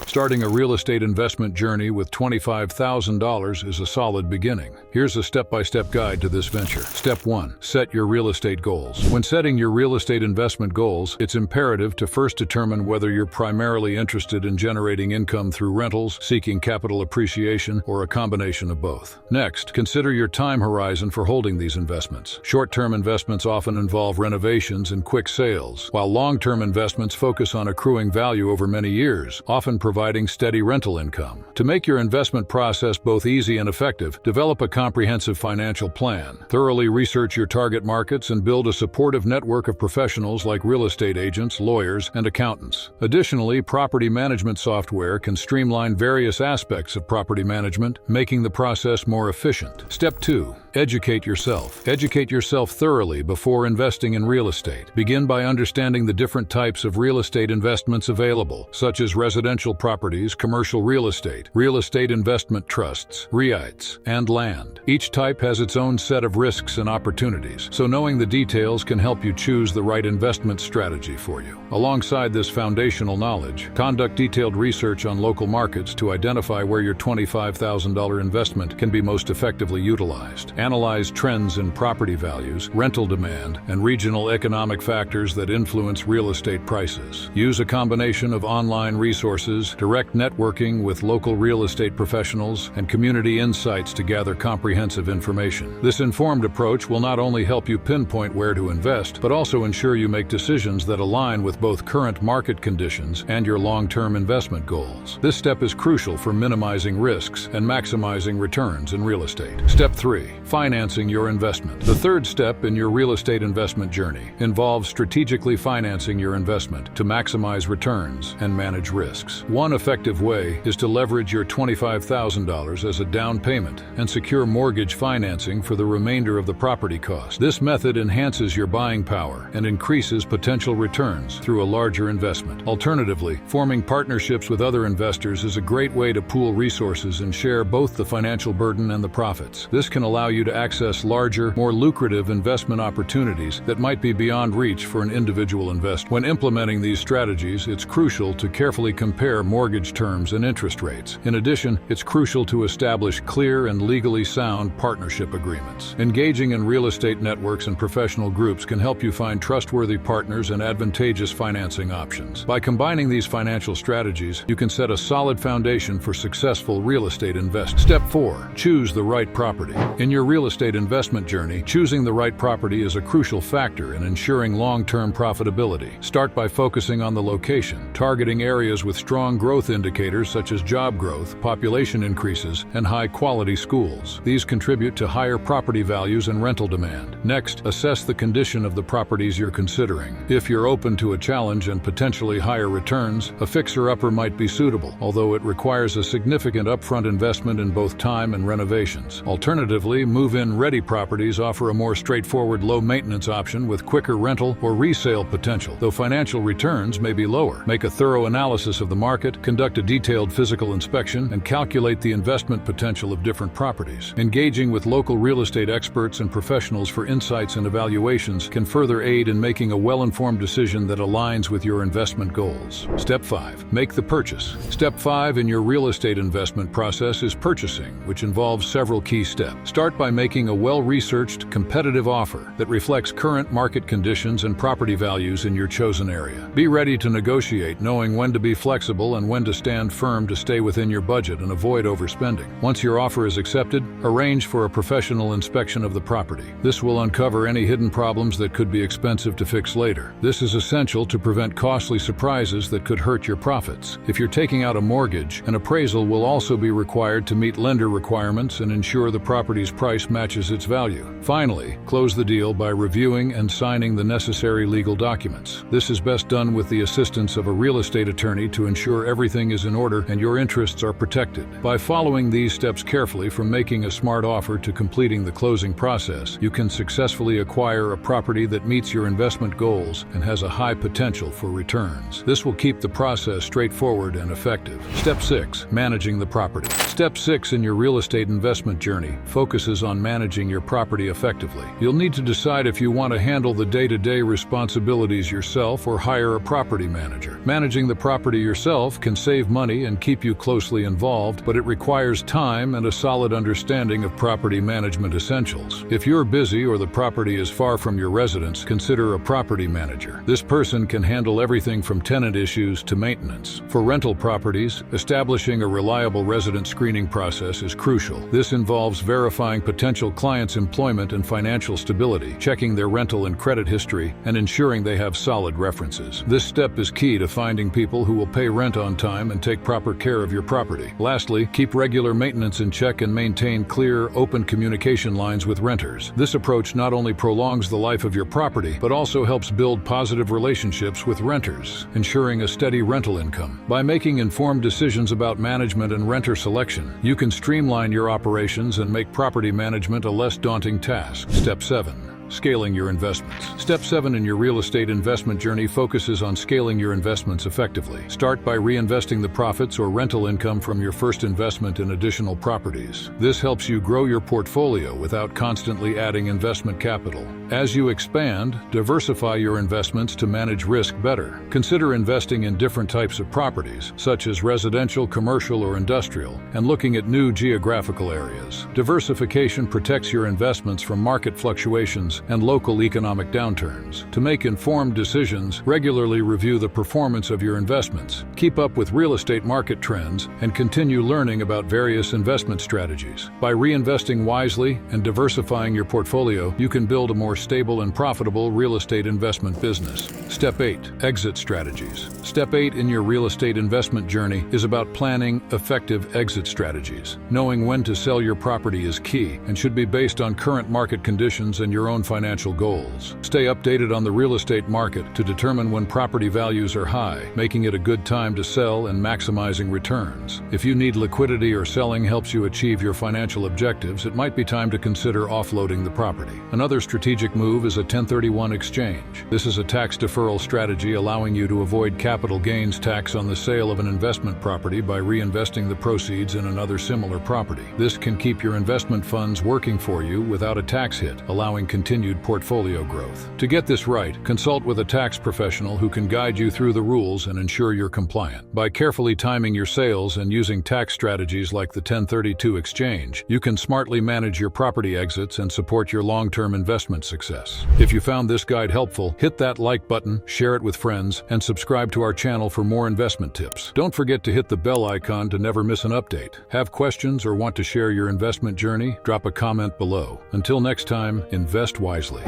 Starting a real estate investment journey with $25,000 is a solid beginning. Here's a step-by-step guide to this venture. Step 1. Set your real estate goals. When setting your real estate investment goals, it's imperative to first determine whether you're primarily interested in generating income through rentals, seeking capital appreciation, or a combination of both. Next, consider your time horizon for holding these investments. Short-term investments often involve renovations and quick sales, while long-term investments focus on accruing value over many years, often providing steady rental income. To make your investment process both easy and effective, develop a comprehensive financial plan. Thoroughly research your target markets and build a supportive network of professionals like real estate agents, lawyers, and accountants. Additionally, property management software can streamline various aspects of property management, making the process more efficient. Step 2. Educate yourself. Educate yourself thoroughly before investing in real estate. Begin by understanding the different types of real estate investments available, such as residential properties, commercial real estate investment trusts, REITs, and land. Each type has its own set of risks and opportunities, so knowing the details can help you choose the right investment strategy for you. Alongside this foundational knowledge, conduct detailed research on local markets to identify where your $25,000 investment can be most effectively utilized. Analyze trends in property values, rental demand, and regional economic factors that influence real estate prices. Use a combination of online resources, direct networking with local real estate professionals, and community insights to gather comprehensive information. This informed approach will not only help you pinpoint where to invest, but also ensure you make decisions that align with both current market conditions and your long-term investment goals. This step is crucial for minimizing risks and maximizing returns in real estate. Step 3. Financing your investment. The third step in your real estate investment journey involves strategically financing your investment to maximize returns and manage risks. One effective way is to leverage your $25,000 as a down payment and secure mortgage financing for the remainder of the property cost. This method enhances your buying power and increases potential returns through a larger investment. Alternatively, forming partnerships with other investors is a great way to pool resources and share both the financial burden and the profits. This can allow you to access larger, more lucrative investment opportunities that might be beyond reach for an individual investor. When implementing these strategies, it's crucial to carefully compare mortgage terms and interest rates. In addition, it's crucial to establish clear and legally sound partnership agreements. Engaging in real estate networks and professional groups can help you find trustworthy partners and advantageous financing options. By combining these financial strategies, you can set a solid foundation for successful real estate investment. Step 4. Choose the right property. In your real estate investment journey, choosing the right property is a crucial factor in ensuring long-term profitability. Start by focusing on the location, targeting areas with strong growth indicators such as job growth, population increases, and high-quality schools. These contribute to higher property values and rental demand. Next, assess the condition of the properties you're considering. If you're open to a challenge and potentially higher returns, a fixer-upper might be suitable, although it requires a significant upfront investment in both time and renovations. Alternatively, move-in ready properties offer a more straightforward low-maintenance option with quicker rental or resale potential, though financial returns may be lower. Make a thorough analysis of the market, conduct a detailed physical inspection, and calculate the investment potential of different properties. Engaging with local real estate experts and professionals for insights and evaluations can further aid in making a well-informed decision that aligns with your investment goals. Step 5. Make the purchase. Step 5 in your real estate investment process is purchasing, which involves several key steps. Start by making a well-researched, competitive offer that reflects current market conditions and property values in your chosen area. Be ready to negotiate, knowing when to be flexible and when to stand firm to stay within your budget and avoid overspending. Once your offer is accepted, arrange for a professional inspection of the property. This will uncover any hidden problems that could be expensive to fix later. This is essential to prevent costly surprises that could hurt your profits. If you're taking out a mortgage, an appraisal will also be required to meet lender requirements and ensure the property's price matches its value. Finally, close the deal by reviewing and signing the necessary legal documents. This is best done with the assistance of a real estate attorney to ensure everything is in order and your interests are protected. By following these steps carefully, from making a smart offer to completing the closing process, you can successfully acquire a property that meets your investment goals and has a high potential for returns. This will keep the process straightforward and effective. Step 6. Managing the property. Step 6 in your real estate investment journey focuses on managing your property effectively. You'll need to decide if you want to handle the day-to-day responsibilities yourself or hire a property manager. Managing the property yourself can save money and keep you closely involved, but it requires time and a solid understanding of property management essentials. If you're busy or the property is far from your residence, consider a property manager. This person can handle everything from tenant issues to maintenance. For rental properties, establishing a reliable resident screening process is crucial. This involves verifying potential clients' employment and financial stability, checking their rental and credit history, and ensuring they have solid references. This step is key to finding people who will pay rent on time and take proper care of your property. Lastly, keep regular maintenance in check and maintain clear, open communication lines with renters. This approach not only prolongs the life of your property, but also helps build positive relationships with renters, ensuring a steady rental income. By making informed decisions about management and renter selection, you can streamline your operations and make property management a less daunting task. Step 7. Scaling your investments. Step 7 in your real estate investment journey focuses on scaling your investments effectively. Start by reinvesting the profits or rental income from your first investment in additional properties. This helps you grow your portfolio without constantly adding investment capital. As you expand, diversify your investments to manage risk better. Consider investing in different types of properties, such as residential, commercial, or industrial, and looking at new geographical areas. Diversification protects your investments from market fluctuations and local economic downturns. To make informed decisions, regularly review the performance of your investments, keep up with real estate market trends, and continue learning about various investment strategies. By reinvesting wisely and diversifying your portfolio, you can build a more stable and profitable real estate investment business. Step 8. Exit strategies. Step 8 in your real estate investment journey is about planning effective exit strategies. Knowing when to sell your property is key and should be based on current market conditions and your own financial goals. Stay updated on the real estate market to determine when property values are high, making it a good time to sell and maximizing returns. If you need liquidity or selling helps you achieve your financial objectives, it might be time to consider offloading the property. Another strategic move is a 1031 exchange. This is a tax deferral strategy allowing you to avoid capital gains tax on the sale of an investment property by reinvesting the proceeds in another similar property. This can keep your investment funds working for you without a tax hit, allowing continued portfolio growth. To get this right, consult with a tax professional who can guide you through the rules and ensure you're compliant. By carefully timing your sales and using tax strategies like the 1032 exchange, you can smartly manage your property exits and support your long-term investment success. If you found this guide helpful, hit that like button, share it with friends, and subscribe to our channel for more investment tips. Don't forget to hit the bell icon to never miss an update. Have questions or want to share your investment journey? Drop a comment below. Until next time, invest wisely.